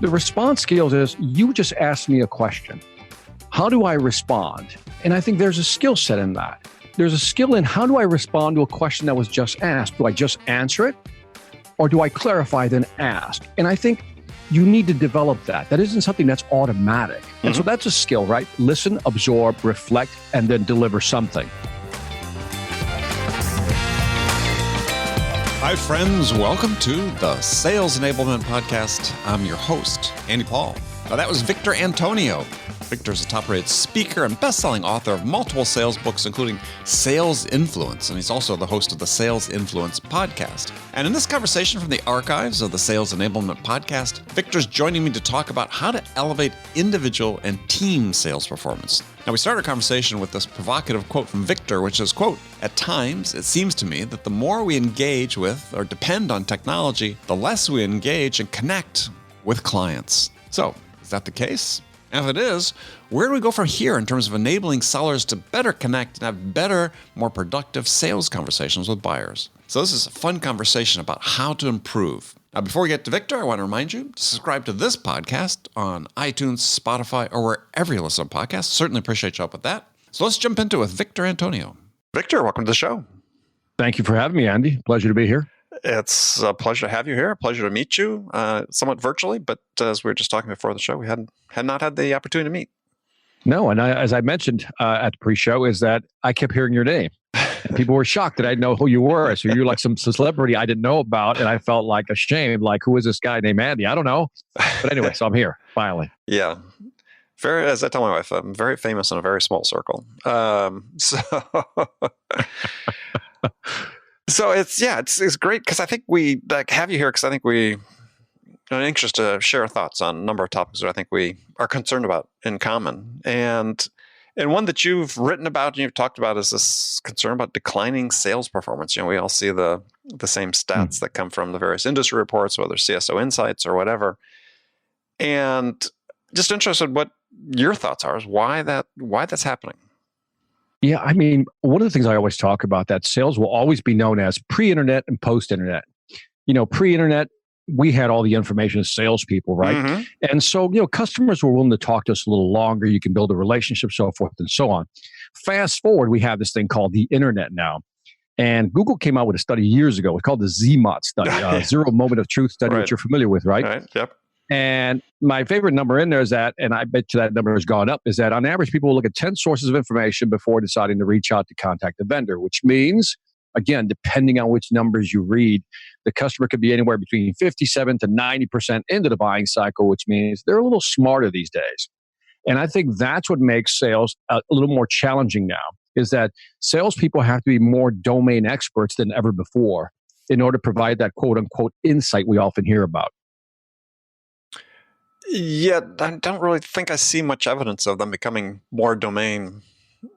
The response skills is you just asked me a question. How do I respond? And I think there's a skill set in that. There's a skill in how do I respond to a question that was just asked? Do I just answer it? Or do I clarify then ask? And I think you need to develop that. That isn't something that's automatic. And so that's a skill, right? Listen, absorb, reflect, and then deliver something. Hi, friends. Welcome to the Sales Enablement Podcast. I'm your host, Andy Paul. Now, that was Victor Antonio. Victor's a top-rated speaker and best-selling author of multiple sales books, including Sales Influence, and he's also the host of the Sales Influence podcast. And in this conversation from the archives of the Sales Enablement Podcast, Victor's joining me to talk about how to elevate individual and team sales performance. Now, we start our conversation with this provocative quote from Victor, which is, quote, "At times, it seems to me that the more we engage with or depend on technology, the less we engage and connect with clients." So, is that the case? And if it is, where do we go from here in terms of enabling sellers to better connect and have better, more productive sales conversations with buyers? So this is a fun conversation about how to improve. Now, before we get to Victor, I want to remind you to subscribe to this podcast on iTunes, Spotify, or wherever you listen to podcasts. Certainly appreciate your help with that. So let's jump into it with Victor Antonio. Victor, welcome to the show. Thank you for having me, Andy. Pleasure to be here. It's a pleasure to have you here. A pleasure to meet you, somewhat virtually, but as we were just talking before the show, we had not had the opportunity to meet. No, and as I mentioned at the pre-show, is that I kept hearing your name. And people were shocked that I didn't know who you were. So you're like some celebrity I didn't know about, and I felt like ashamed. Like, who is this guy named Andy? I don't know. But anyway, so I'm here finally. Yeah. Very, as I tell my wife, I'm very famous in a very small circle. So it's great because I think we have you here because I think we are anxious to share thoughts on a number of topics that I think we are concerned about in common. And one that you've written about and you've talked about is this concern about declining sales performance. You know, we all see the same stats that come from the various industry reports, whether CSO Insights or whatever. And just interested what your thoughts are, is why that's happening. Yeah, I mean, one of the things I always talk about that sales will always be known as pre-internet and post-internet. You know, pre-internet, we had all the information as salespeople, right? Mm-hmm. And so, customers were willing to talk to us a little longer. You can build a relationship, so forth and so on. Fast forward, we have this thing called the internet now. And Google came out with a study years ago. It's called the ZMOT study, Zero Moment of Truth study, which you're familiar with, right? Right, yep. And my favorite number in there is that, and I bet you that number has gone up, is that on average, people will look at 10 sources of information before deciding to reach out to contact the vendor, which means, again, depending on which numbers you read, the customer could be anywhere between 57 to 90% into the buying cycle, which means they're a little smarter these days. And I think that's what makes sales a little more challenging now, is that salespeople have to be more domain experts than ever before in order to provide that quote unquote insight we often hear about. Yeah, I don't really think I see much evidence of them becoming more domain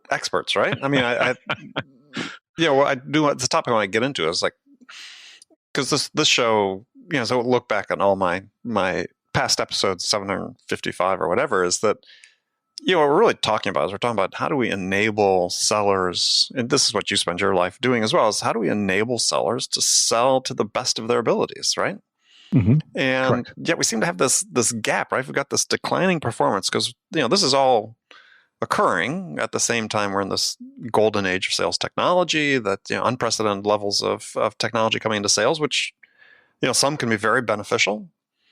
experts, right? I mean, I I do. It's a topic I want to get into is like, because this show, so look back on all my past episodes, 755 or whatever, is that, what we're really talking about is we're talking about how do we enable sellers, and this is what you spend your life doing as well, is how do we enable sellers to sell to the best of their abilities, right? Mm-hmm. And yet we seem to have this gap, right? We've got this declining performance because, this is all occurring at the same time we're in this golden age of sales technology, that, unprecedented levels of technology coming into sales, which, some can be very beneficial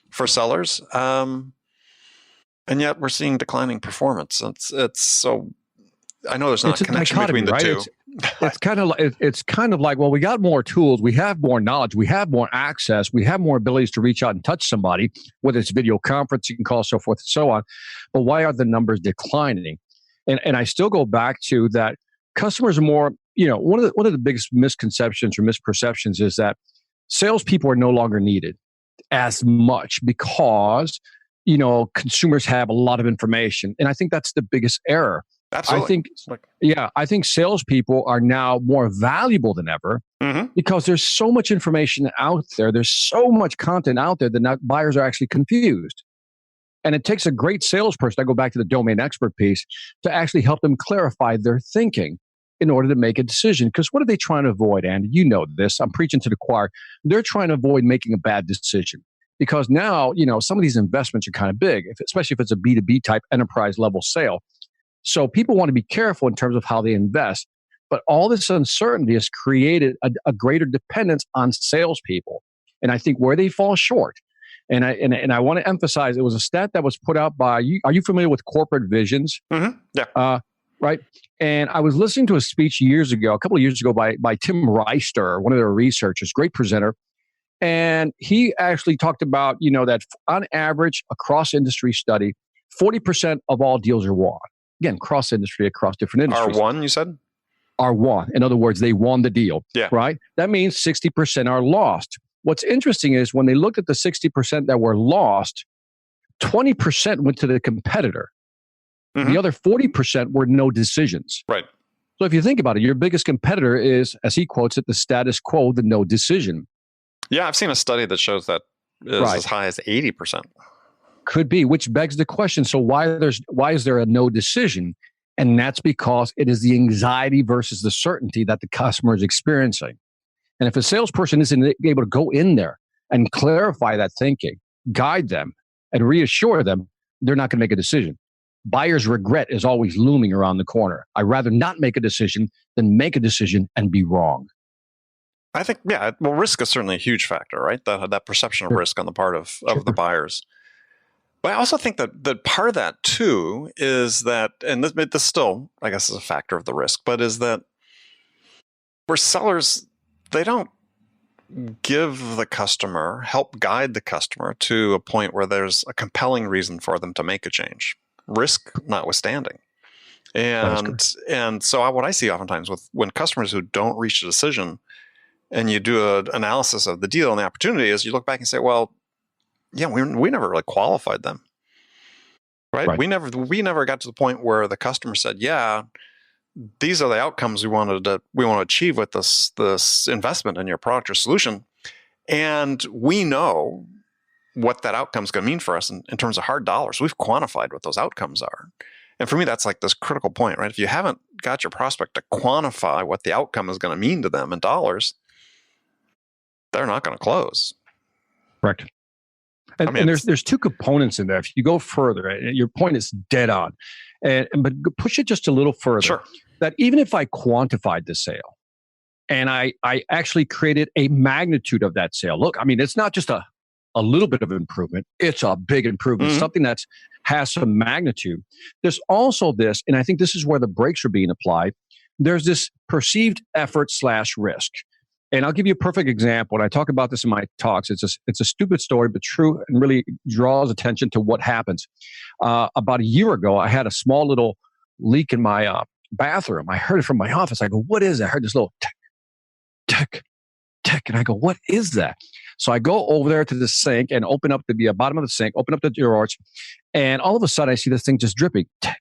for sellers. And yet we're seeing declining performance. It's so, I know there's not a connection between the two. It's kind of like, well, we got more tools, we have more knowledge, we have more access, we have more abilities to reach out and touch somebody, whether it's video conferencing calls, so forth and so on. But why are the numbers declining? And I still go back to that customers are more, one of the biggest misconceptions or misperceptions is that salespeople are no longer needed as much because, consumers have a lot of information. And I think that's the biggest error. Absolutely. I think salespeople are now more valuable than ever because there's so much information out there. There's so much content out there that now buyers are actually confused. And it takes a great salesperson, I go back to the domain expert piece, to actually help them clarify their thinking in order to make a decision. Because what are they trying to avoid, Andy? You know this. I'm preaching to the choir. They're trying to avoid making a bad decision. because now, some of these investments are kind of big, especially if it's a B2B type enterprise level sale. So people want to be careful in terms of how they invest. But all this uncertainty has created a greater dependence on salespeople. And I think where they fall short, and I want to emphasize, it was a stat that was put out by you. Are you familiar with corporate visions? Mm-hmm. Yeah. Right. And I was listening to a speech a couple of years ago by Tim Reister, one of their researchers, great presenter. And he actually talked about, that on average, across industry study, 40% of all deals are won. Again, cross industry, across different industries. Are won, you said? Are won. In other words, they won the deal. Yeah. Right. That means 60% are lost. What's interesting is when they looked at the 60% that were lost, 20% went to the competitor. Mm-hmm. The other 40% were no decisions. Right. So if you think about it, your biggest competitor is, as he quotes it, the status quo, the no decision. Yeah, I've seen a study that shows that is as high as 80%. Could be, which begs the question, so why is there a no decision? And that's because it is the anxiety versus the certainty that the customer is experiencing. And if a salesperson isn't able to go in there and clarify that thinking, guide them, and reassure them, they're not going to make a decision. Buyer's regret is always looming around the corner. I'd rather not make a decision than make a decision and be wrong. I think, risk is certainly a huge factor, right? That perception of risk on the part of the buyers. But I also think that part of that too is that, and this still, I guess, is a factor of the risk, but is that where sellers, they don't help guide the customer to a point where there's a compelling reason for them to make a change, risk notwithstanding. And so what I see oftentimes when customers who don't reach a decision, and you do an analysis of the deal and the opportunity, is you look back and say, well, yeah, we never really qualified them, right? We never got to the point where the customer said, yeah, these are the outcomes we want to achieve with this investment in your product or solution, and we know what that outcome is going to mean for us in terms of hard dollars. We've quantified what those outcomes are. And for me, that's like this critical point, right? If you haven't got your prospect to quantify what the outcome is going to mean to them in dollars, they're not going to close. Correct. And there's two components in there. If you go further, your point is dead on. But push it just a little further. Sure. That even if I quantified the sale and I actually created a magnitude of that sale, look, I mean, it's not just a little bit of improvement. It's a big improvement, something that has some magnitude. There's also this, and I think this is where the brakes are being applied. There's this perceived effort / risk. And I'll give you a perfect example. And I talk about this in my talks. It's a stupid story, but true, and really draws attention to what happens. About a year ago, I had a small little leak in my bathroom. I heard it from my office. I go, what is that? I heard this little tick, tick, tick. And I go, what is that? So I go over there to the sink and open up the bottom of the sink, open up the drawers. And all of a sudden, I see this thing just dripping. Tick,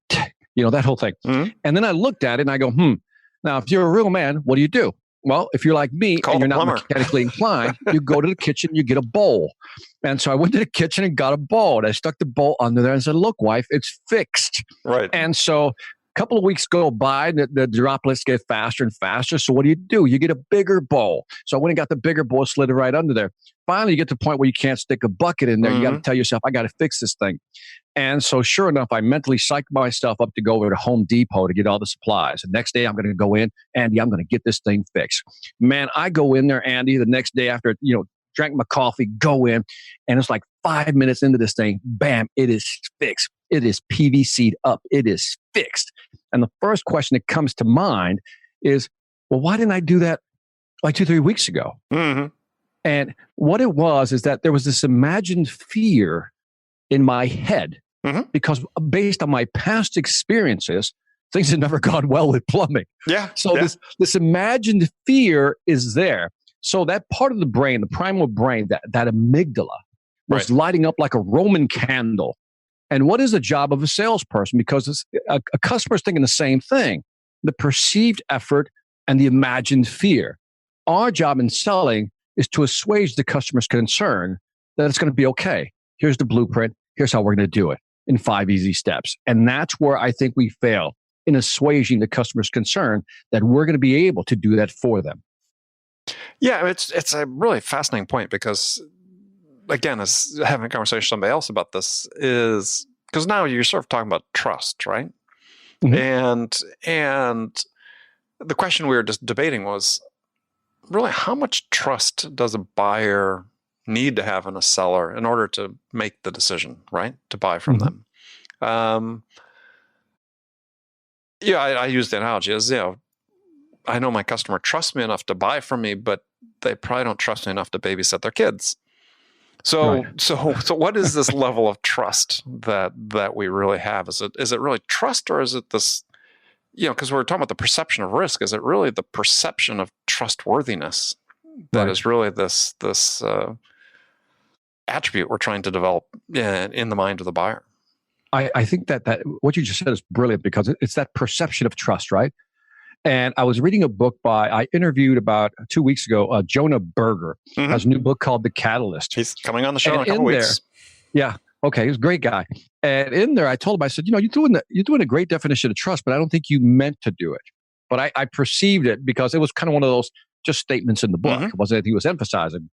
tick, that whole thing. Mm-hmm. And then I looked at it and I go, Now, if you're a real man, what do? Well, if you're like me and you're not mechanically inclined, you go to the kitchen, you get a bowl. And so I went to the kitchen and got a bowl. And I stuck the bowl under there and said, look, wife, it's fixed. Right. And so a couple of weeks go by, the droplets get faster and faster. So what do? You get a bigger bowl. So I went and got the bigger bowl, slid it right under there. Finally, you get to the point where you can't stick a bucket in there. Mm-hmm. You got to tell yourself, I got to fix this thing. And so sure enough, I mentally psyched myself up to go over to Home Depot to get all the supplies. The next day, I'm going to go in, Andy, I'm going to get this thing fixed. Man, I go in there, Andy, the next day after, drank my coffee, go in, and it's like 5 minutes into this thing, bam, it is fixed. It is PVC'd up. It is fixed. And the first question that comes to mind is, well, why didn't I do that like 2-3 weeks ago? Mm-hmm. And what it was is that there was this imagined fear in my head because based on my past experiences, things had never gone well with plumbing. Yeah. So this imagined fear is there. So that part of the brain, the primal brain, that amygdala was lighting up like a Roman candle. And what is the job of a salesperson? Because a customer's thinking the same thing, the perceived effort and the imagined fear. Our job in selling is to assuage the customer's concern that it's going to be okay. Here's the blueprint. Here's how we're going to do it in 5 easy steps. And that's where I think we fail in assuaging the customer's concern that we're going to be able to do that for them. Yeah, it's a really fascinating point because again, is having a conversation with somebody else about this is because now you're sort of talking about trust, right? And the question we were just debating was really how much trust does a buyer need to have in a seller in order to make the decision, right, to buy from them? I use the analogy as, I know my customer trusts me enough to buy from me, but they probably don't trust me enough to babysit their kids. So what is this level of trust that we really have? Is it really trust, or is it this, because we're talking about the perception of risk, is it really the perception of trustworthiness that is really this attribute we're trying to develop in the mind of the buyer? I think that what you just said is brilliant, because it's that perception of trust, right? And I was reading a book I interviewed about 2 weeks ago, Jonah Berger, has a new book called The Catalyst. He's coming on the show in a couple weeks. Yeah. Okay. He's a great guy. And in there, I told him, I said, you're doing a great definition of trust, but I don't think you meant to do it. But I perceived it because it was kind of one of those just statements in the book. It wasn't anything he was emphasizing.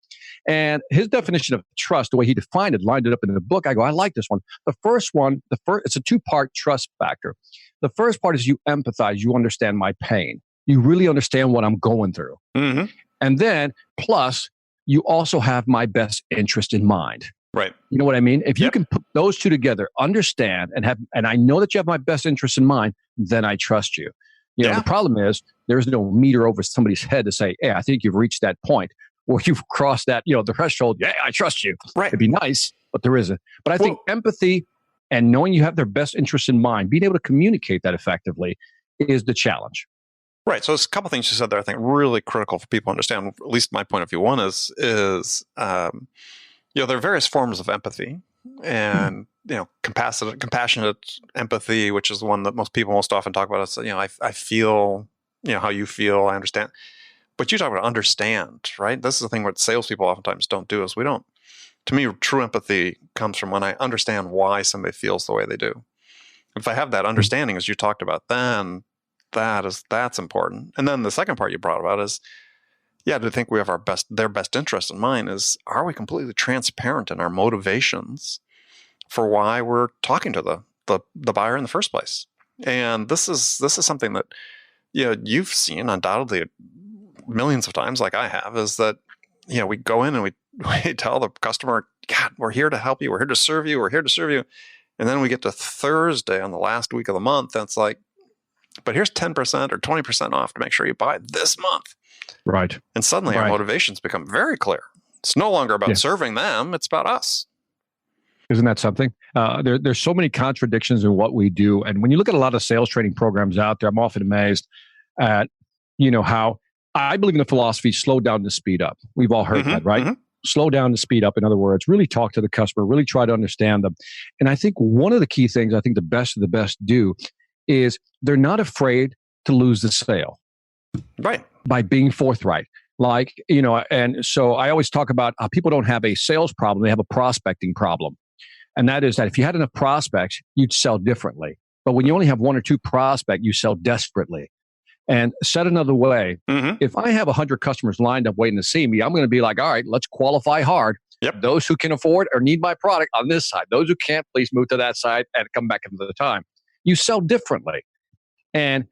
And his definition of trust, the way he defined it, lined it up in the book. I go, I like this one. The first, it's a 2-part trust factor. The first part is you empathize, you understand my pain. You really understand what I'm going through. And then plus you also have my best interest in mind. Right. You know what I mean? If you can put those two together, understand and I know that you have my best interest in mind, then I trust you. The problem is there's no meter over somebody's head to say, hey, I think you've reached that point where you've crossed that, the threshold. Yeah, I trust you. Right. It'd be nice, but there isn't. But I think empathy and knowing you have their best interest in mind, being able to communicate that effectively is the challenge. Right. So there's a couple things you said there I think really critical for people to understand, at least my point of view. One is there are various forms of empathy, and compassionate empathy, which is the one that most people most often talk about. Is I feel how you feel, I understand. But you talk about understand, right? This is the thing what salespeople oftentimes don't do is we don't. To me, true empathy comes from when I understand why somebody feels the way they do. If I have that understanding, as you talked about, then that's important. And then the second part you brought about is, to think we have their best interest in mind is, are we completely transparent in our motivations for why we're talking to the buyer in the first place? And this is something that you've seen undoubtedly millions of times, like I have, is that we go in and we tell the customer, God, we're here to help you, we're here to serve you, and then we get to Thursday on the last week of the month, and it's like, but here's 10% or 20% off to make sure you buy this month. Right. And suddenly our motivations become very clear. It's no longer about serving them, it's about us. Isn't that something? There's so many contradictions in what we do. And when you look at a lot of sales training programs out there, I'm often amazed at, how I believe in the philosophy, slow down to speed up. We've all heard that, right? Slow down to speed up. In other words, really talk to the customer, really try to understand them. And I think one of the key things I think the best of the best do is they're not afraid to lose the sale. Right. By being forthright. And so I always talk about how people don't have a sales problem, they have a prospecting problem. And that is that if you had enough prospects, you'd sell differently. But when you only have 1 or 2 prospects, you sell desperately. And said another way, if I have 100 customers lined up waiting to see me, I'm going to be like, all right, let's qualify hard. Yep. Those who can afford or need my product on this side. Those who can't, please move to that side and come back another time. You sell differently. And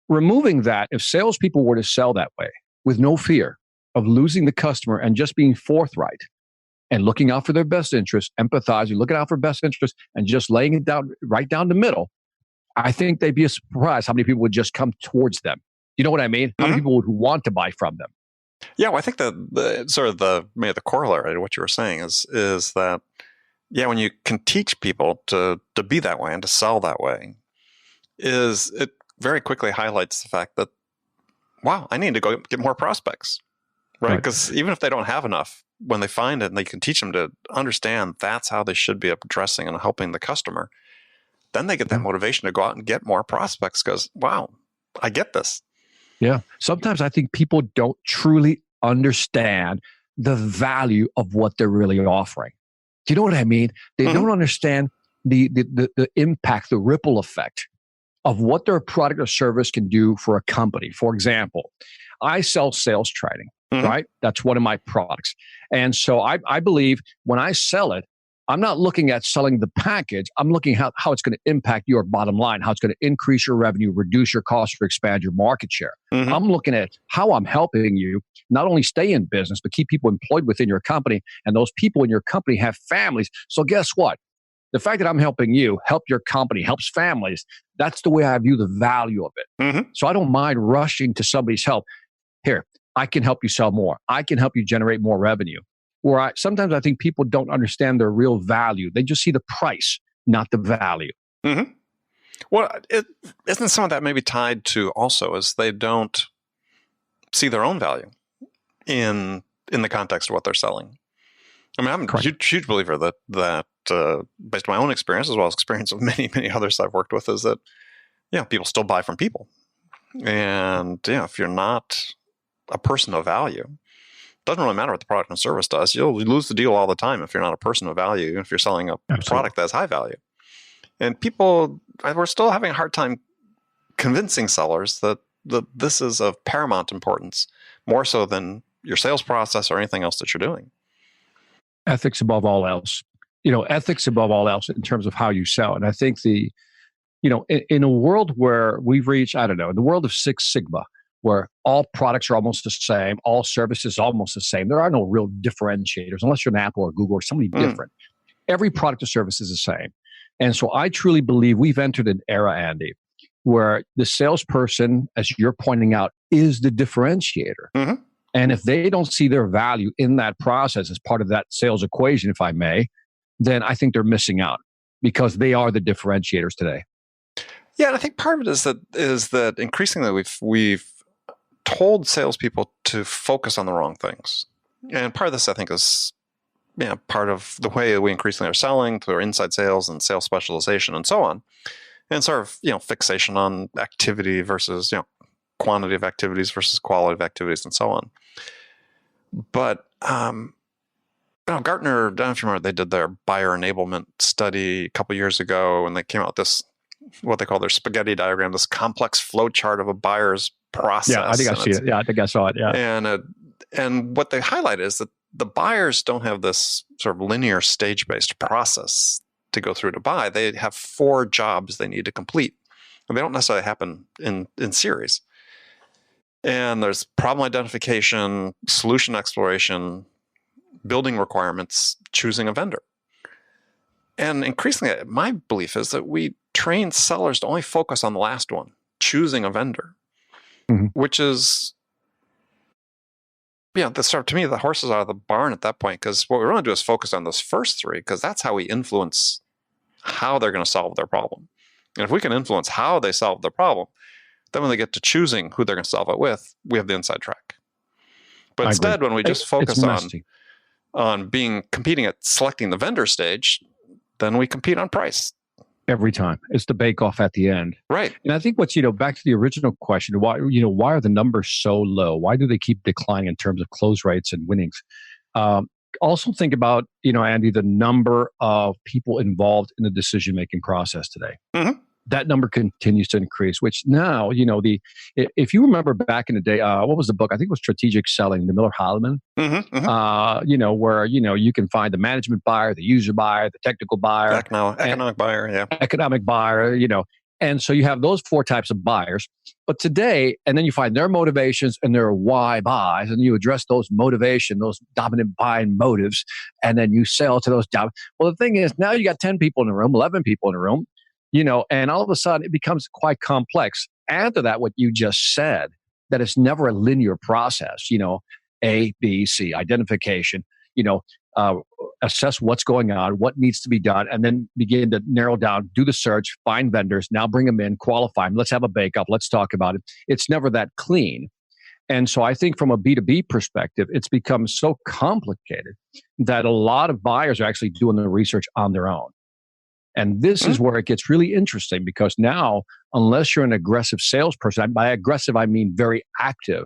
removing that, if salespeople were to sell that way with no fear of losing the customer and just being forthright and looking out for their best interest, empathizing, looking out for best interest, and just laying it down right down the middle, I think they'd be surprised how many people would just come towards them. You know what I mean? How many people would want to buy from them? Yeah, well, I think the corollary to what you were saying is that, when you can teach people to be that way and to sell that way, it very quickly highlights the fact that, wow, I need to go get more prospects, right? Because even if they don't have enough, when they find it and they can teach them to understand that's how they should be addressing and helping the customer, then they get that motivation to go out and get more prospects because, wow, I get this. Yeah. Sometimes I think people don't truly understand the value of what they're really offering. Do you know what I mean? They don't understand the impact, the ripple effect of what their product or service can do for a company. For example, I sell sales training. right? That's one of my products. And so I believe when I sell it, I'm not looking at selling the package. I'm looking at how it's going to impact your bottom line, how it's going to increase your revenue, reduce your costs, or expand your market share. I'm looking at how I'm helping you not only stay in business, but keep people employed within your company. And those people in your company have families. So guess what? The fact that I'm helping you help your company, helps families, that's the way I view the value of it. So I don't mind rushing to somebody's help. Here, I can help you sell more. I can help you generate more revenue. Or sometimes I think people don't understand their real value. They just see the price, not the value. Well, isn't some of that maybe tied to also is they don't see their own value in the context of what they're selling? I mean, I'm a huge believer that based on my own experience as well as experience of many, many others I've worked with is that, people still buy from people. And if you're not a person of value, doesn't really matter what the product and service does. You'll lose the deal all the time if you're not a person of value, if you're selling a product that's high value. And people, we're still having a hard time convincing sellers that this is of paramount importance, more so than your sales process or anything else that you're doing. Ethics above all else. Ethics above all else in terms of how you sell. And I think in a world where we've reached, in the world of Six Sigma, where all products are almost the same, all services almost the same. There are no real differentiators unless you're an Apple or Google or somebody different. Every product or service is the same. And so I truly believe we've entered an era, Andy, where the salesperson, as you're pointing out, is the differentiator. And if they don't see their value in that process as part of that sales equation, if I may, then I think they're missing out because they are the differentiators today. Yeah, and I think part of it is that increasingly we've told salespeople to focus on the wrong things. And part of this, I think, is part of the way we increasingly are selling through our inside sales and sales specialization and so on. And sort of, fixation on activity versus, quantity of activities versus quality of activities and so on. But, Gartner, I don't know if you remember, they did their buyer enablement study a couple years ago, and they came out with this, what they call their spaghetti diagram, this complex flow chart of a buyer's process. Yeah, I think I see it. Yeah, I think I saw it. Yeah. And what they highlight is that the buyers don't have this sort of linear stage-based process to go through to buy. They have 4 jobs they need to complete. And they don't necessarily happen in series. And there's problem identification, solution exploration, building requirements, choosing a vendor. And increasingly, my belief is that we train sellers to only focus on the last one, choosing a vendor, which is, to me, the horse is out of the barn at that point, because what we want to do is focus on those first 3, because that's how we influence how they're going to solve their problem. And if we can influence how they solve their problem, then when they get to choosing who they're going to solve it with, we have the inside track. But instead, when we just focus on competing at selecting the vendor stage, then we compete on price. Every time. It's the bake-off at the end. Right. And I think what's, back to the original question, why are the numbers so low? Why do they keep declining in terms of close rates and winnings? Also think about, Andy, the number of people involved in the decision-making process today. That number continues to increase, which now, if you remember back in the day, what was the book? I think it was Strategic Selling, the Miller Heilemann, where, you can find the management buyer, the user buyer, the technical buyer. Economic buyer, yeah. Economic buyer, And so you have those 4 types of buyers. But today, and then you find their motivations and their why buys, and you address those motivation, those dominant buying motives, and then you sell to those dominant. Well, the thing is, now you got 10 people in the room, 11 people in the room, and all of a sudden it becomes quite complex. Add to that what you just said, that it's never a linear process, A, B, C, identification, assess what's going on, what needs to be done, and then begin to narrow down, do the search, find vendors, now bring them in, qualify them, let's have a bake-up, let's talk about it. It's never that clean. And so I think from a B2B perspective, it's become so complicated that a lot of buyers are actually doing the research on their own. And this is where it gets really interesting, because now, unless you're an aggressive salesperson, by aggressive, I mean very active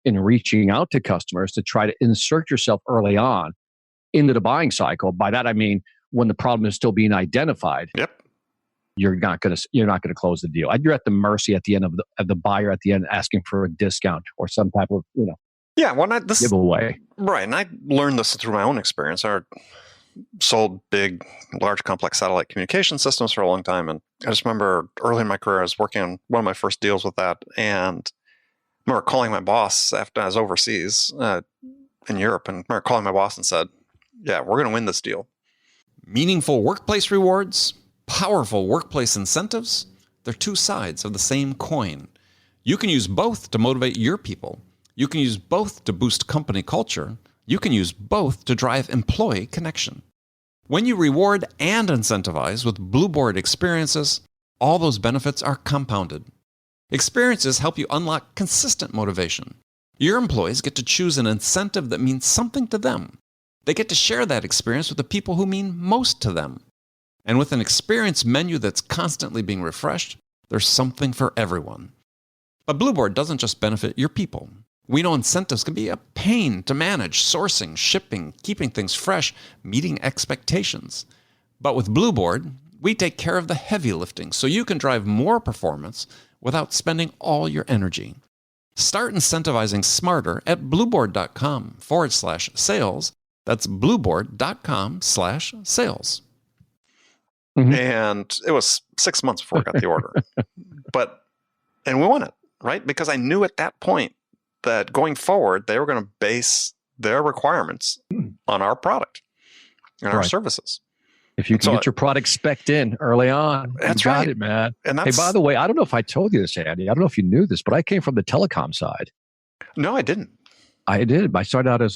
in reaching out to customers to try to insert yourself early on into the buying cycle. By that, I mean, when the problem is still being identified, you're not going to close the deal. You're at the mercy at the end of the buyer at the end asking for a discount or some type of, Yeah, giveaway. Right, and I learned this through my own experience. I sold big, large, complex satellite communication systems for a long time, and I just remember early in my career, I was working on one of my first deals with that, and I remember calling my boss after I was overseas in Europe, and I remember calling my boss and said, "Yeah, we're going to win this deal." Meaningful workplace rewards, powerful workplace incentives, they're two sides of the same coin. You can use both to motivate your people. You can use both to boost company culture. You can use both to drive employee connection. When you reward and incentivize with Blueboard experiences, all those benefits are compounded. Experiences help you unlock consistent motivation. Your employees get to choose an incentive that means something to them. They get to share that experience with the people who mean most to them. And with an experience menu that's constantly being refreshed, there's something for everyone. But Blueboard doesn't just benefit your people. We know incentives can be a pain to manage: sourcing, shipping, keeping things fresh, meeting expectations. But with Blueboard, we take care of the heavy lifting so you can drive more performance without spending all your energy. Start incentivizing smarter at blueboard.com/sales. That's blueboard.com/sales. Mm-hmm. And it was 6 months before I got the order. And we won it, right? Because I knew at that point that going forward, they were going to base their requirements on our product and our services. If you can get your product spec'd in early on, that's you got right. it, man. And hey, by the way, I don't know if I told you this, Andy. I don't know if you knew this, but I came from the telecom side. No, I didn't. I did. I started out as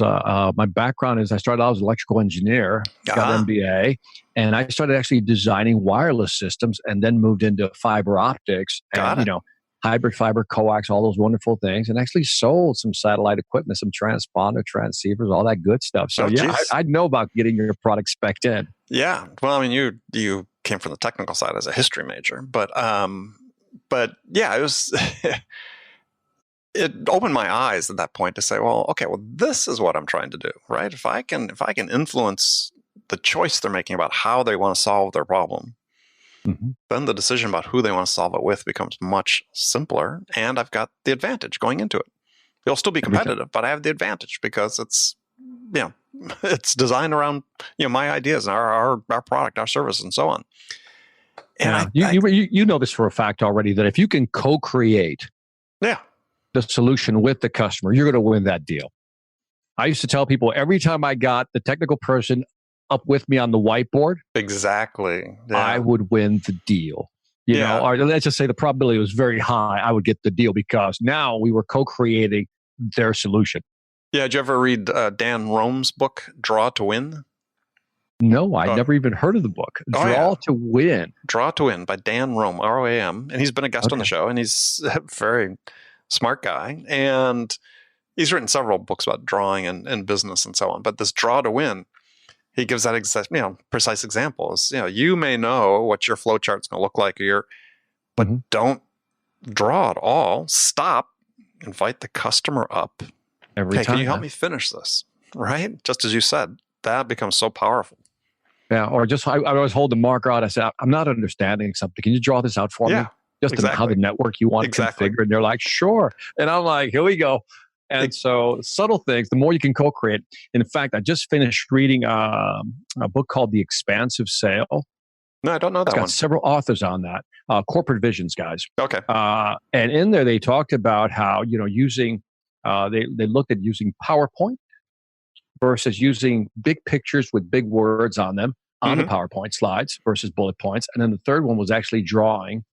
my background is I started out as an electrical engineer, got an MBA, and I started actually designing wireless systems, and then moved into fiber optics and hybrid fiber, coax, all those wonderful things, and actually sold some satellite equipment, some transponder, transceivers, all that good stuff. So I know about getting your product spec'd in. Yeah. Well, I mean, you came from the technical side as a history major, but yeah, it was. It opened my eyes at that point to say, well, okay, this is what I'm trying to do, right? If I can influence the choice they're making about how they want to solve their problem, then the decision about who they want to solve it with becomes much simpler, and I've got the advantage going into it. It'll still be competitive, but I have the advantage because it's designed around my ideas and our product, our service, and so on. And you know this for a fact already, that if you can co-create the solution with the customer, you're going to win that deal. I used to tell people every time I got the technical person up with me on the whiteboard, exactly, I would win the deal. You know, or let's just say the probability was very high. I would get the deal because now we were co-creating their solution. Yeah. Did you ever read Dan Rome's book, Draw to Win? No, I never even heard of the book. Draw to Win. Draw to Win by Dan Rome, R-O-A-M. And he's been a guest on the show, and he's a very smart guy. And he's written several books about drawing and business and so on. But this Draw to Win, he gives that precise examples. You may know what your flow chart's going to look like, but don't draw at all. Stop, invite the customer up. Every time. Can you help me finish this? Right? Just as you said, that becomes so powerful. Yeah. Or just, I always hold the marker out. I say, I'm not understanding something. Can you draw this out for me? Just how the network you want to configure. And they're like, sure. And I'm like, here we go. And so subtle things, the more you can co-create. In fact, I just finished reading a book called The Expansive Sale. No, I don't know that one. It's got several authors on that. Corporate Visions guys. Okay. And in there, they talked about how, using, they looked at using PowerPoint versus using big pictures with big words on them on the PowerPoint slides versus bullet points. And then the third one was actually drawing.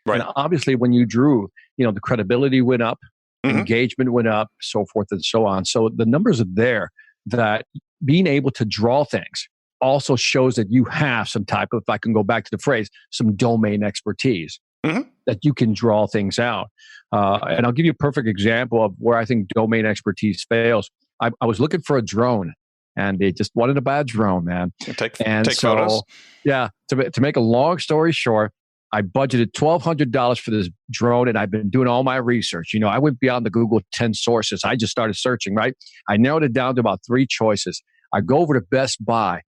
Right. And obviously, when you drew, the credibility went up, engagement went up, so forth and so on. So the numbers are there that being able to draw things also shows that you have some type of, if I can go back to the phrase, some domain expertise, that you can draw things out. And I'll give you a perfect example of where I think domain expertise fails. I was looking for a drone, and they just wanted a bad drone, man. Take photos? Yeah. To make a long story short, I budgeted $1,200 for this drone, and I've been doing all my research. I went beyond the Google 10 sources. I just started searching, right? I narrowed it down to about 3 choices. I go over to Best Buy.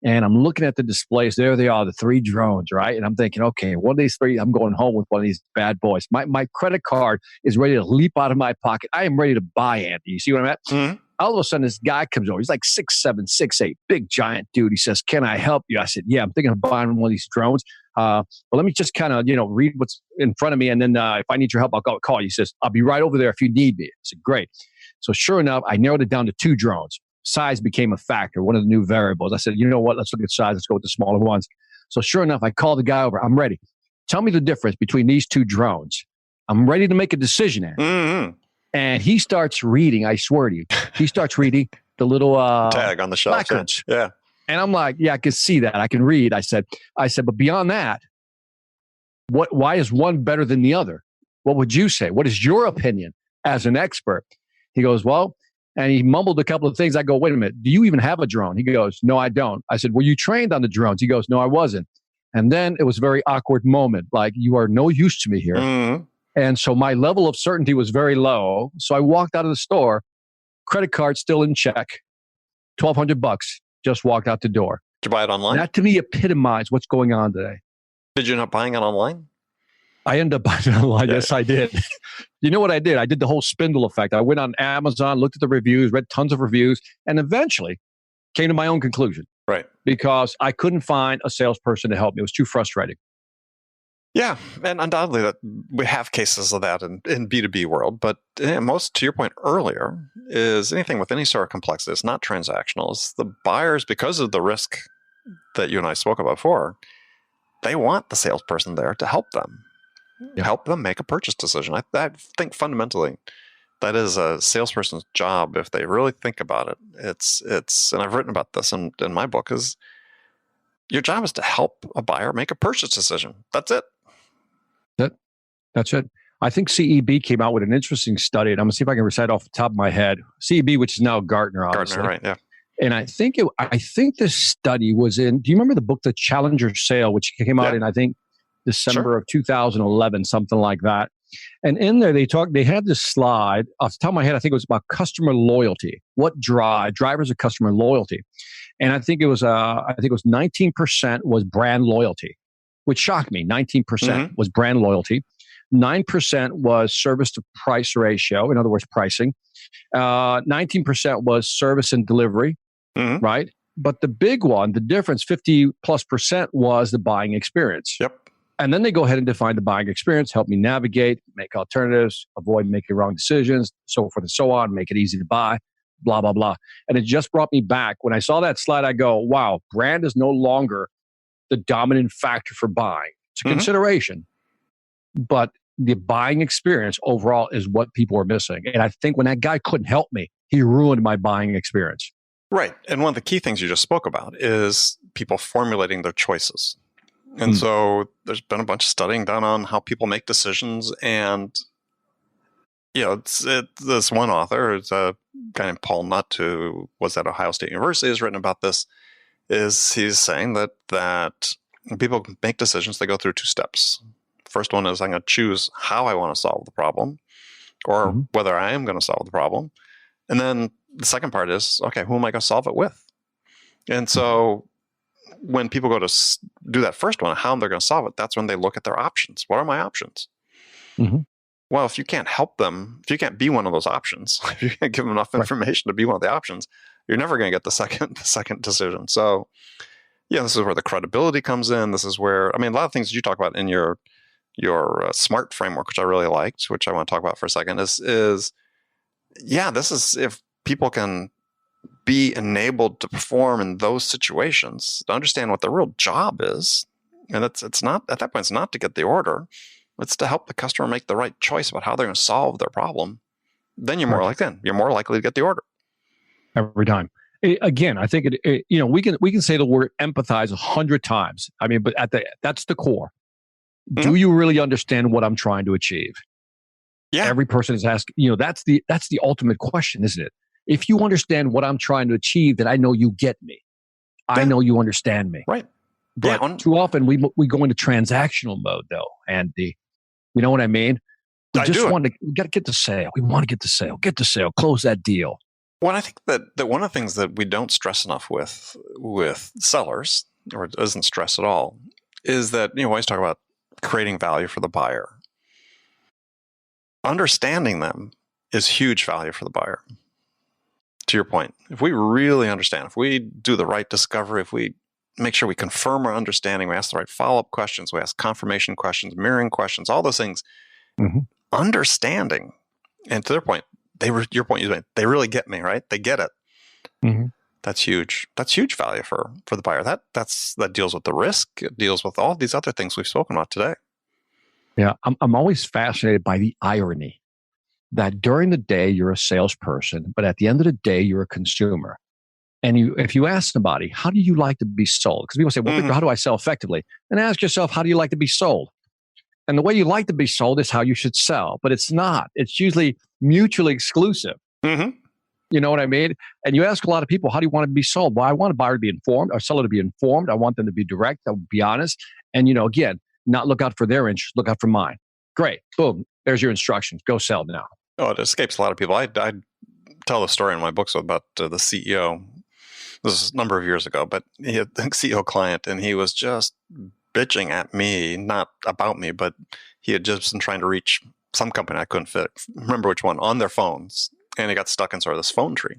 And I'm looking at the displays. There they are, the 3 drones, right? And I'm thinking, okay, one of these 3, I'm going home with one of these bad boys. My credit card is ready to leap out of my pocket. I am ready to buy, Andy. You see what I'm at? Mm-hmm. All of a sudden, this guy comes over. He's like 6'7", 6'8", big giant dude. He says, "Can I help you?" I said, "Yeah, I'm thinking of buying one of these drones. But let me just kind of, read what's in front of me. And then if I need your help, I'll call you." He says, "I'll be right over there if you need me." I said, "Great." So sure enough, I narrowed it down to 2 drones. Size became a factor, one of the new variables. I said, "You know what? Let's look at size. Let's go with the smaller ones." So sure enough, I called the guy over. "I'm ready. Tell me the difference between these 2 drones. I'm ready to make a decision." Mm-hmm. And he starts reading, I swear to you, he starts reading the little tag on the shelf. placards. Yeah. And I'm like, "Yeah, I can see that. I can read." I said, "But beyond that, why is one better than the other? What would you say? What is your opinion as an expert?" He goes, "Well," and he mumbled a couple of things. I go, "Wait a minute. Do you even have a drone?" He goes, "No, I don't." I said, "Were you trained on the drones?" He goes, "No, I wasn't." And then it was a very awkward moment. Like, you are no use to me here. Mm-hmm. And so my level of certainty was very low. So I walked out of the store, credit card still in check, $1,200, just walked out the door. Did you buy it online? That to me epitomized what's going on today. Did you end up buying it online? I ended up buying it online. Yeah. Yes, I did. You know what I did? I did the whole spindle effect. I went on Amazon, looked at the reviews, read tons of reviews, and eventually came to my own conclusion. Right. Because I couldn't find a salesperson to help me. It was too frustrating. Yeah, and undoubtedly that we have cases of that in B2B world, but most, to your point earlier, is anything with any sort of complexity. It's not transactional. It's the buyers, because of the risk that you and I spoke about before, they want the salesperson there to help them, help them make a purchase decision. I think fundamentally that is a salesperson's job if they really think about it. It's and I've written about this in my book, is your job is to help a buyer make a purchase decision. That's it. That's it. I think CEB came out with an interesting study, and I'm going to see if I can recite off the top of my head. CEB, which is now Gartner, obviously. Gartner, right, yeah. And I think this study was in, do you remember the book, The Challenger Sale, which came out in, I think, December of 2011, something like that. And in there, they had this slide, off the top of my head, I think it was about customer loyalty. What drivers of customer loyalty? And I think it was 19% was brand loyalty, which shocked me. 19% was brand loyalty. 9% was service to price ratio, in other words, pricing. 19% was service and delivery, right? But the big one, the difference, 50+% was the buying experience. Yep. And then they go ahead and define the buying experience, help me navigate, make alternatives, avoid making wrong decisions, so forth and so on, make it easy to buy, blah, blah, blah. And it just brought me back. When I saw that slide, I go, wow, brand is no longer the dominant factor for buying. It's a consideration. But the buying experience overall is what people are missing. And I think when that guy couldn't help me, he ruined my buying experience. Right. And one of the key things you just spoke about is people formulating their choices. And so there's been a bunch of studying done on how people make decisions. And, this one author, it's a guy named Paul Nutt, who was at Ohio State University, has written about this, he's saying that people make decisions, they go through 2 steps. First one is I'm going to choose how I want to solve the problem, or whether I am going to solve the problem. And then the second part is, okay, who am I going to solve it with? And so when people go to do that first one, how they're going to solve it, that's when they look at their options. What are my options? Well, if you can't help them, if you can't be one of those options, if you can't give them enough information to be one of the options, you're never going to get the second decision. So, this is where the credibility comes in. This is where, a lot of things that you talk about in your SMART framework, which I really liked, which I want to talk about for a second, this is if people can be enabled to perform in those situations, to understand what the real job is. And it's not, at that point, it's not to get the order. It's to help the customer make the right choice about how they're going to solve their problem. Then you're more likely to get the order. Every time. Again, I think we can say the word empathize 100 times. But that's the core. Do you really understand what I'm trying to achieve? Yeah. Every person is asking, that's the ultimate question, isn't it? If you understand what I'm trying to achieve, then I know you get me. I know you understand me. Right. But too often we go into transactional mode though, Andy. You know what I mean? We got to get the sale. We want to get the sale. Get the sale. Close that deal. Well, I think that one of the things that we don't stress enough with sellers, or it doesn't stress at all, is that we always talk about creating value for the buyer. Understanding them is huge value for the buyer. To your point, if we really understand, if we do the right discovery, if we make sure we confirm our understanding, we ask the right follow-up questions, we ask confirmation questions, mirroring questions, all those things, understanding, and to their point, your point you made, they really get me, right? They get it. That's huge. That's huge value for the buyer. That deals with the risk. It deals with all these other things we've spoken about today. Yeah, I'm always fascinated by the irony that during the day you're a salesperson, but at the end of the day you're a consumer. And if you ask somebody, how do you like to be sold? Because people say, well, Victor, how do I sell effectively? And ask yourself, how do you like to be sold? And the way you like to be sold is how you should sell, but it's not. It's usually mutually exclusive. You know what I mean? And you ask a lot of people, how do you want to be sold? Well, I want a buyer to be informed, or seller to be informed. I want them to be direct, I be honest. And, again, not look out for their interests, look out for mine. Great. Boom. There's your instructions. Go sell now. Oh, it escapes a lot of people. I tell the story in my books about the CEO. This is a number of years ago, but he had a CEO client, and he was just bitching at me, not about me, but he had just been trying to reach some company I couldn't remember which one, on their phones, and he got stuck in sort of this phone tree.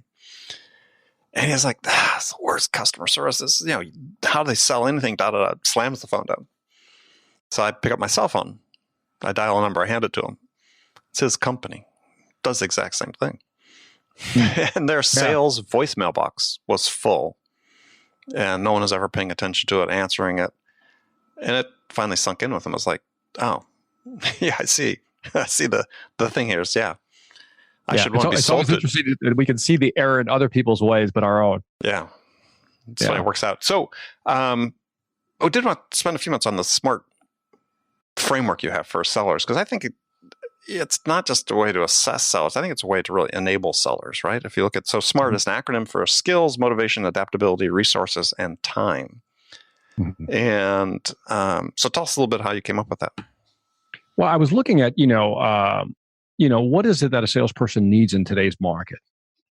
And he was like, it's the worst customer service. This, how do they sell anything? Slams the phone down. So I pick up my cell phone. I dial a number. I hand it to him. It's his company. Does the exact same thing. And their sales voicemail box was full. And no one was ever paying attention to it, answering it. And it finally sunk in with him. I was like, oh, yeah, I see. I see the thing here is, I should want to be sold. It's always interesting that we can see the error in other people's ways, but our own. Yeah. That's how it works out. So I did want to spend a few minutes on the SMART framework you have for sellers, because I think it's not just a way to assess sellers. I think it's a way to really enable sellers, right? If you look at, so SMART is an acronym for skills, motivation, adaptability, resources, and time. And so tell us a little bit how you came up with that. Well, I was looking at, what is it that a salesperson needs in today's market?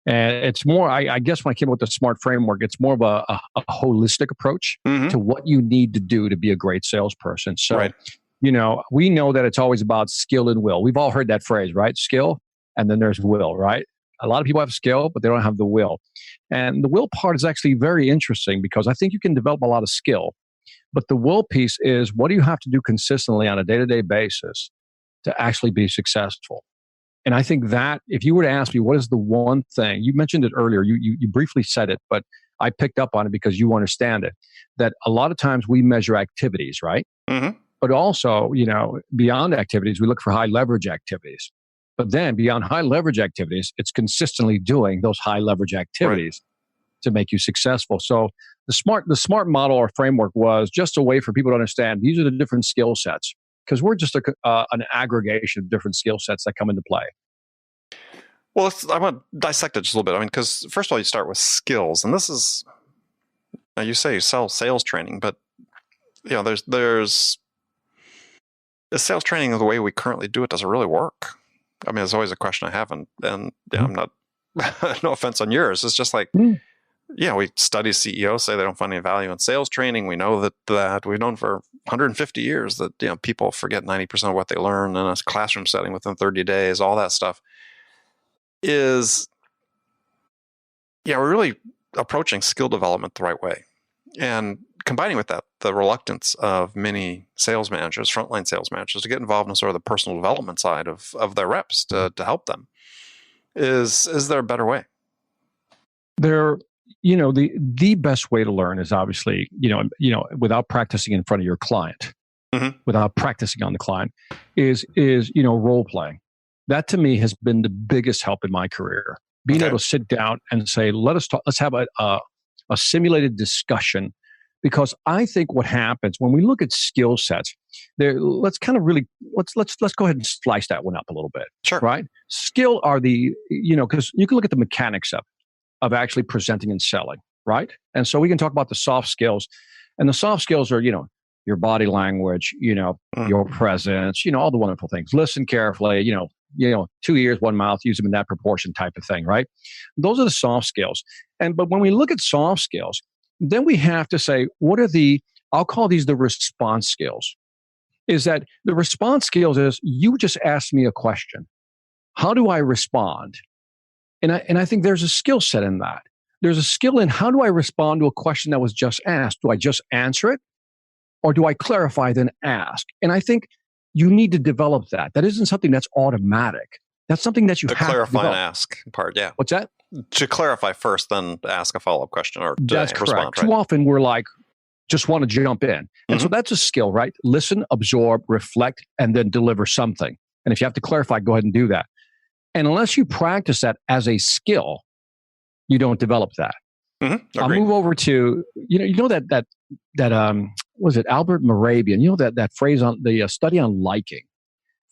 And it's more, I guess when I came up with the SMART framework, it's more of a holistic approach to what you need to do to be a great salesperson. So, we know that it's always about skill and will. We've all heard that phrase, right? Skill, and then there's will, right? A lot of people have skill, but they don't have the will. And the will part is actually very interesting, because I think you can develop a lot of skill. But the will piece is, what do you have to do consistently on a day-to-day basis to actually be successful? And I think that if you were to ask me, what is the one thing, you mentioned it earlier, you briefly said it, but I picked up on it because you understand it, that a lot of times we measure activities, right? But also, beyond activities, we look for high leverage activities. But then beyond high leverage activities, it's consistently doing those high leverage activities to make you successful. So the SMART model or framework was just a way for people to understand these are the different skill sets, because we're just an aggregation of different skill sets that come into play. Well, I want to dissect it just a little bit. I mean, because first of all, you start with skills, and this is, now you say you sell sales training, but there's the sales training of the way we currently do it doesn't really work. I mean, there's always a question I have, and I'm not, no offense on yours. It's just like, we study CEOs say they don't find any value in sales training. We know that we've known for 150 years that people forget 90% of what they learn in a classroom setting within 30 days. All that stuff is, we're really approaching skill development the right way, and combining with that the reluctance of many sales managers, frontline sales managers, to get involved in sort of the personal development side of their reps to help them. Is there a better way? The best way to learn is obviously, without practicing in front of your client, without practicing on the client, is role playing. That to me has been the biggest help in my career. Being able to sit down and say, let's have a simulated discussion. Because I think what happens when we look at skill sets, let's go ahead and slice that one up a little bit. Sure. Right? Skill are because you can look at the mechanics of actually presenting and selling, right? And so we can talk about the soft skills. And the soft skills are, your body language, your presence, all the wonderful things. Listen carefully, 2 ears, one mouth, use them in that proportion type of thing, right? Those are the soft skills. But when we look at soft skills, then we have to say, what are I'll call these the response skills. Is that the response skills is you just asked me a question. How do I respond? And I think there's a skill set in that. There's a skill in how do I respond to a question that was just asked? Do I just answer it? Or do I clarify, then ask? And I think you need to develop that. That isn't something that's automatic. That's something that you have to clarify develop. and ask part, yeah. What's that? To clarify first, then ask a follow-up question or that's respond. Correct. Right? Too often we're like, just want to jump in. And so that's a skill, right? Listen, absorb, reflect, and then deliver something. And if you have to clarify, go ahead and do that. And unless you practice that as a skill, you don't develop that. I'll move over to, that was it Albert Morabian? That phrase on the study on liking.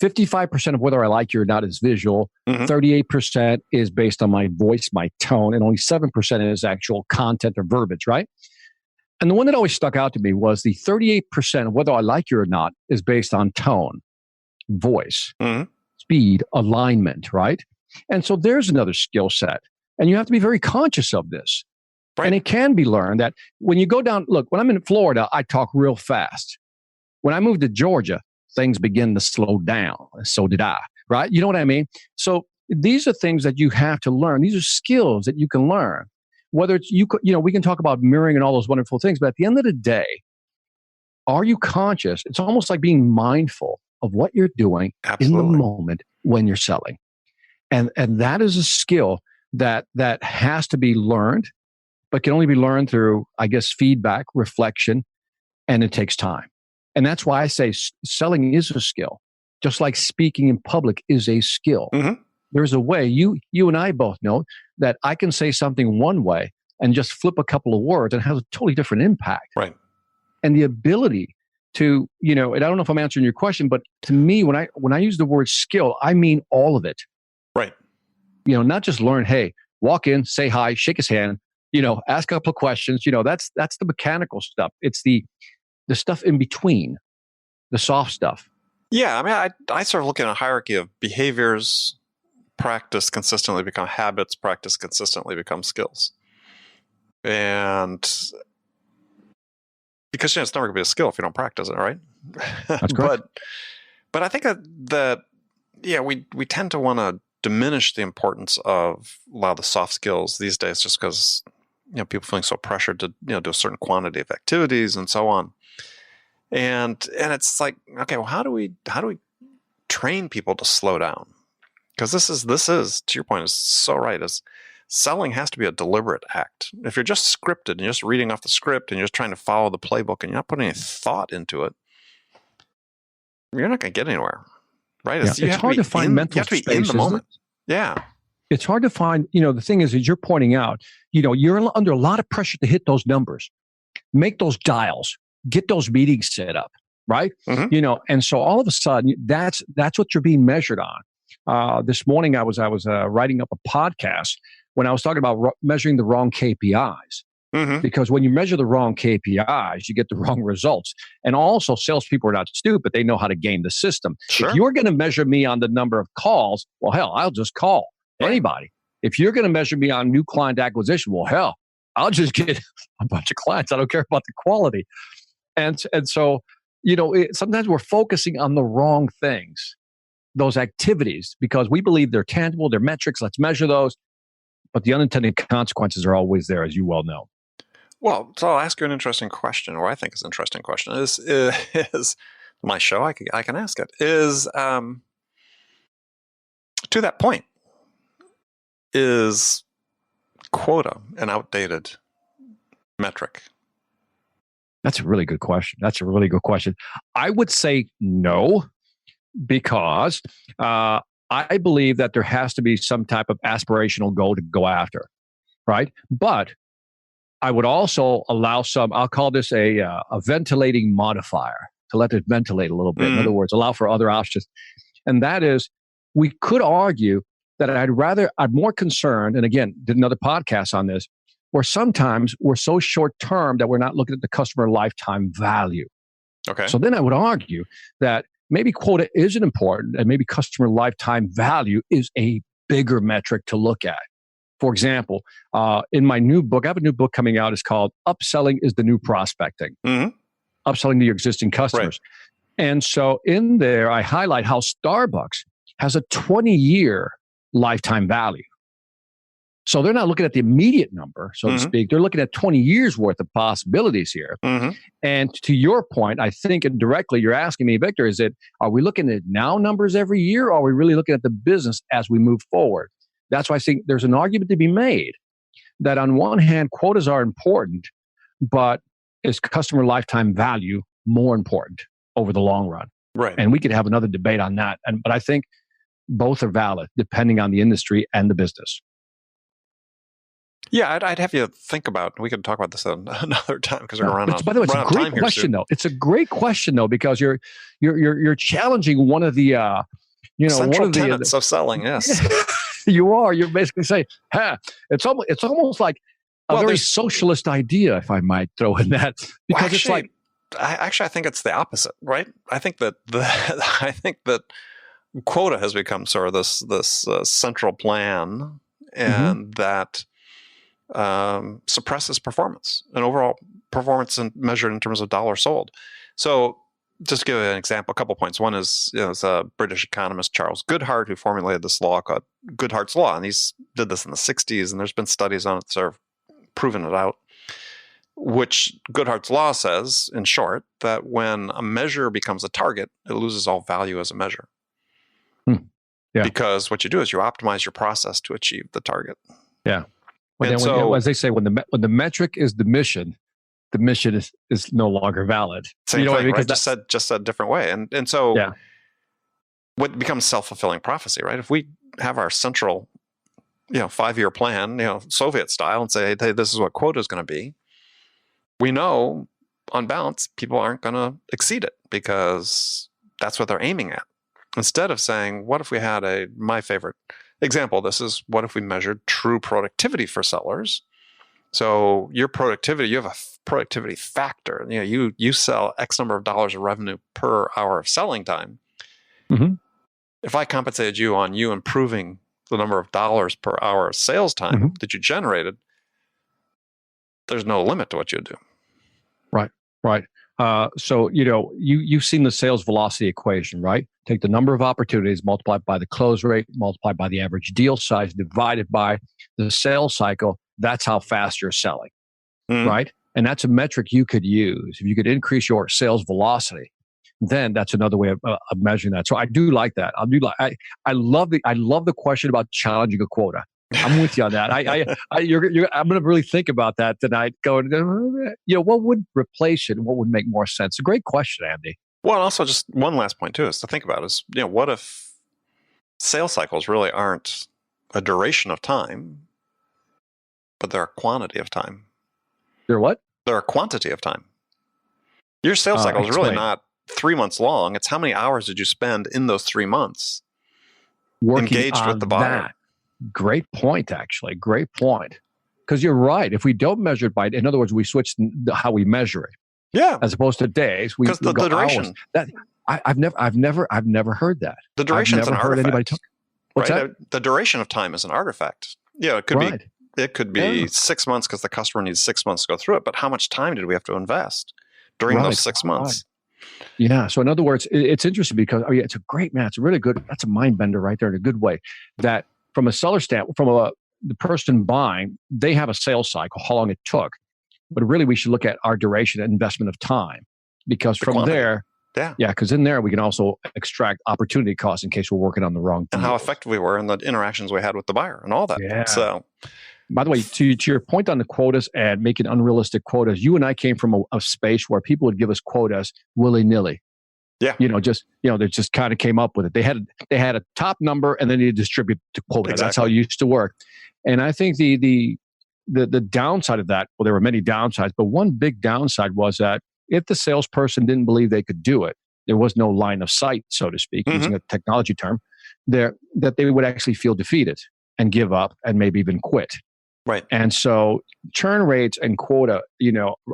55% of whether I like you or not is visual. 38% is based on my voice, my tone, and only 7% is actual content or verbiage, right? And the one that always stuck out to me was the 38% of whether I like you or not is based on tone, voice, speed, alignment, right? And so there's another skill set. And you have to be very conscious of this. Right. And it can be learned that when you go down, look, when I'm in Florida, I talk real fast. When I moved to Georgia, things begin to slow down. So did I, right? You know what I mean? So these are things that you have to learn. These are skills that you can learn. Whether it's, we can talk about mirroring and all those wonderful things, but at the end of the day, are you conscious? It's almost like being mindful of what you're doing in the moment when you're selling. And that is a skill that has to be learned, but can only be learned through, I guess, feedback, reflection, and it takes time. And that's why I say selling is a skill, just like speaking in public is a skill. There's a way, you and I both know that I can say something one way and just flip a couple of words and have a totally different impact. Right. And the ability to, and I don't know if I'm answering your question, but to me, when I use the word skill, I mean all of it. Right. Not just learn, hey, walk in, say hi, shake his hand, ask a couple of questions. That's the mechanical stuff. It's the stuff in between, the soft stuff. Yeah. I mean, I sort of look at a hierarchy of behaviors, practice consistently become habits, practice consistently become skills. And because it's never going to be a skill if you don't practice it, right? That's correct. But I think that we tend to want to diminish the importance of a lot of the soft skills these days just because people feeling so pressured to do a certain quantity of activities and so on. And it's like, okay, well, how do we train people to slow down? Because this is to your point, is so right. Is selling has to be a deliberate act. If you're just scripted and you're just reading off the script and you're just trying to follow the playbook and you're not putting any thought into it, you're not going to get anywhere, right? Yeah, it's hard to find mental space. You have to be in the moment. Yeah. It's hard to find, the thing is you're pointing out, you're under a lot of pressure to hit those numbers, make those dials, get those meetings set up, right? And so all of a sudden, that's what you're being measured on. This morning, I was writing up a podcast when I was talking about measuring the wrong KPIs. Because when you measure the wrong KPIs, you get the wrong results. And also, salespeople are not stupid. They know how to game the system. Sure. If you're going to measure me on the number of calls, well, hell, I'll just call anybody. If you're going to measure me on new client acquisition, well, hell, I'll just get a bunch of clients. I don't care about the quality. And so, sometimes we're focusing on the wrong things, those activities, because we believe they're tangible, they're metrics, let's measure those. But the unintended consequences are always there, as you well know. Well, so I'll ask you an interesting question, or I think it's an interesting question. Is my show? I can ask it. Is to that point, is quota an outdated metric? That's a really good question. I would say no, because I believe that there has to be some type of aspirational goal to go after, right? But I would also allow I'll call this a ventilating modifier, to let it ventilate a little bit. In other words, allow for other options. And that is, we could argue that I'm more concerned, and again, did another podcast on this, where sometimes we're so short-term that we're not looking at the customer lifetime value. Okay. So then I would argue that maybe quota isn't important, and maybe customer lifetime value is a bigger metric to look at. For example, in my new book, I have a new book coming out. It's called Upselling is the New Prospecting. Upselling to your existing customers. Right. And so in there, I highlight how Starbucks has a 20-year lifetime value. So they're not looking at the immediate number, so to speak. They're looking at 20 years worth of possibilities here. And to your point, I think indirectly you're asking me, Victor, are we looking at now numbers every year, or are we really looking at the business as we move forward? That's why I think there's an argument to be made that on one hand, quotas are important, but is customer lifetime value more important over the long run? Right. And we could have another debate on that. But I think both are valid depending on the industry and the business. Yeah, I'd have you think about. We can talk about this another time because we're going to run out. By the way, it's a great question, though. It's a great question, though, because you're challenging one of the central tenets of selling. Yes, you are. You're basically saying, it's almost like a very socialist idea, if I might throw in that, because it's like. I think it's the opposite, right? I think that quota has become sort of this central plan, and that suppresses performance and overall performance measured in terms of dollars sold. So, just to give an example, a couple points. One is, it's a British economist, Charles Goodhart, who formulated this law called Goodhart's Law, and he's did this in the 60s, and there's been studies on it sort of proving it out. Which Goodhart's Law says, in short, that when a measure becomes a target, it loses all value as a measure. Yeah. Because what you do is you optimize your process to achieve the target. Yeah. As they say, when the metric is the mission is no longer valid. Same thing, right? Just said a different way. And so what becomes self-fulfilling prophecy, right? If we have our central 5-year plan, Soviet style, and say, hey, this is what quota is going to be, we know on balance, people aren't going to exceed it because that's what they're aiming at. Instead of saying, what if we had my favorite example, this is what if we measured true productivity for sellers? So your productivity, you have a productivity factor. You sell X number of dollars of revenue per hour of selling time. If I compensated you on you improving the number of dollars per hour of sales time that you generated, there's no limit to what you do. Right. So, you've seen the sales velocity equation, right? Take the number of opportunities, multiplied by the close rate, multiplied by the average deal size, divided by the sales cycle. That's how fast you're selling, right? And that's a metric you could use. If you could increase your sales velocity, then that's another way of measuring that. So I do like that. I love the question about challenging a quota. I'm with you on that. I'm going to really think about that tonight. Going, what would replace it? What would make more sense? A great question, Andy. Well, and also just one last point too is to think about is, what if sales cycles really aren't a duration of time, but they're a quantity of time? They're what? They're a quantity of time. Your sales cycle is really not 3 months long. It's how many hours did you spend in those 3 months engaged with the buyer? That. Great point, actually. Great point. Because you're right. If we don't measure it by, in other words, we switch how we measure it. Yeah. As opposed to days, because the duration. I've never heard that. The duration is an artifact. What's that? The duration of time is an artifact. Yeah, it could be. It could be 6 months because the customer needs 6 months to go through it. But how much time did we have to invest during those 6 months? Yeah. So in other words, it's interesting because it's a great match. It's really good. That's a mind bender right there in a good way. That from a seller standpoint, the person buying, they have a sales cycle, how long it took. But really, we should look at our duration and investment of time, because from there, because in there we can also extract opportunity costs in case we're working on the wrong thing. And how effective we were in the interactions we had with the buyer and all that. Yeah. So, by the way, to your point on the quotas and making unrealistic quotas, you and I came from a space where people would give us quotas willy-nilly. Yeah. They just kind of came up with it. They had a top number and then they distribute the quota. Exactly. That's how it used to work. And I think the downside of that, well, there were many downsides, but one big downside was that if the salesperson didn't believe they could do it, there was no line of sight, so to speak, using a technology term, that they would actually feel defeated and give up and maybe even quit. Right. And so churn rates and quota,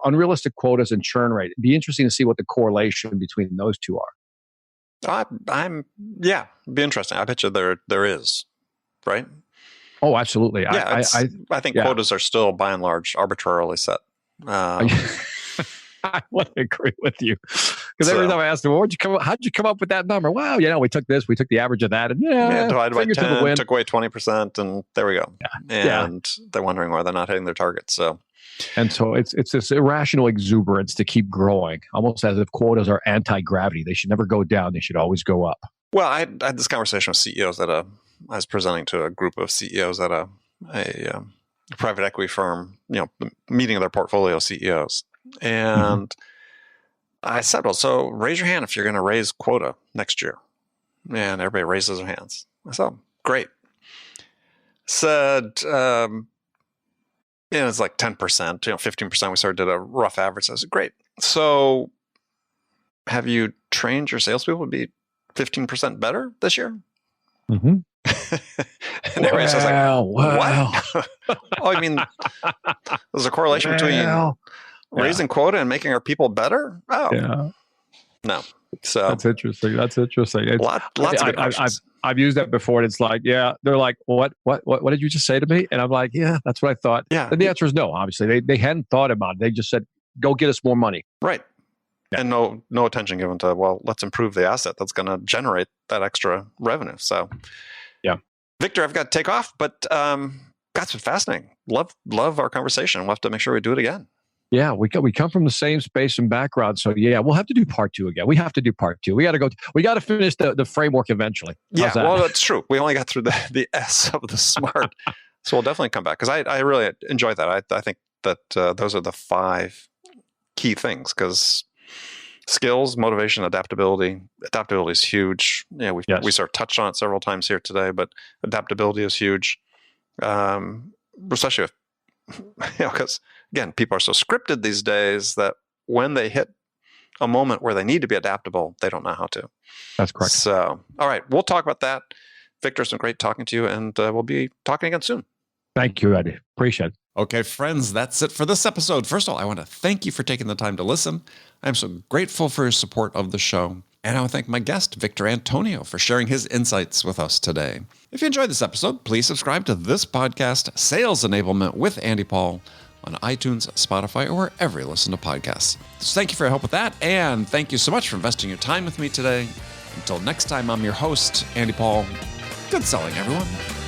unrealistic quotas and churn rate, it'd be interesting to see what the correlation between those two are. It'd be interesting. I bet you there is, right? Oh, absolutely. Yeah, I think quotas are still by and large arbitrarily set. I want to agree with you, because every time I ask them, how'd you come up with that number? Well, we took the average of that, and divided by 10, took away 20%, and there we go. And they're wondering why they're not hitting their targets. So it's this irrational exuberance to keep growing, almost as if quotas are anti-gravity. They should never go down; they should always go up. Well, I had this conversation with CEOs I was presenting to a group of CEOs at a private equity firm, meeting their portfolio CEOs. And I said, well, so raise your hand if you're going to raise quota next year. And everybody raises their hands. I said, great. Said, it's like 10%, 15%. We sort of did a rough average. I said, great. So have you trained your salespeople to be 15% better this year? Mm-hmm. And everybody says, what? I mean, there's a correlation between raising quota and making our people better? Oh. Yeah. No. So That's interesting. Lots of good questions. I've used that before, and it's like, they're like, what did you just say to me? And I'm like, that's what I thought. Yeah. And the answer is no, obviously. They hadn't thought about it. They just said, go get us more money. Right. Yeah. And no attention given to, let's improve the asset that's going to generate that extra revenue. So yeah. Victor, I've got to take off, but that's been fascinating. Love our conversation. We'll have to make sure we do it again. Yeah, we come from the same space and background. So we'll have to do part 2 again. We have to do part 2. We got to finish the framework eventually. How's that? Well, that's true. We only got through the S of the SMART. So we'll definitely come back, because I really enjoy that. I think that those are the 5 key things, because skills, motivation, adaptability. Adaptability is huge. We sort of touched on it several times here today, but adaptability is huge, especially because again, people are so scripted these days that when they hit a moment where they need to be adaptable, they don't know how to. That's correct. So, all right, we'll talk about that. Victor, it's been great talking to you, and we'll be talking again soon. Thank you, Eddie. Appreciate it. Okay, friends, that's it for this episode. First of all, I want to thank you for taking the time to listen. I'm so grateful for your support of the show. And I want to thank my guest, Victor Antonio, for sharing his insights with us today. If you enjoyed this episode, please subscribe to this podcast, Sales Enablement with Andy Paul, on iTunes, Spotify, or wherever you listen to podcasts. So thank you for your help with that, and thank you so much for investing your time with me today. Until next time, I'm your host, Andy Paul. Good selling, everyone.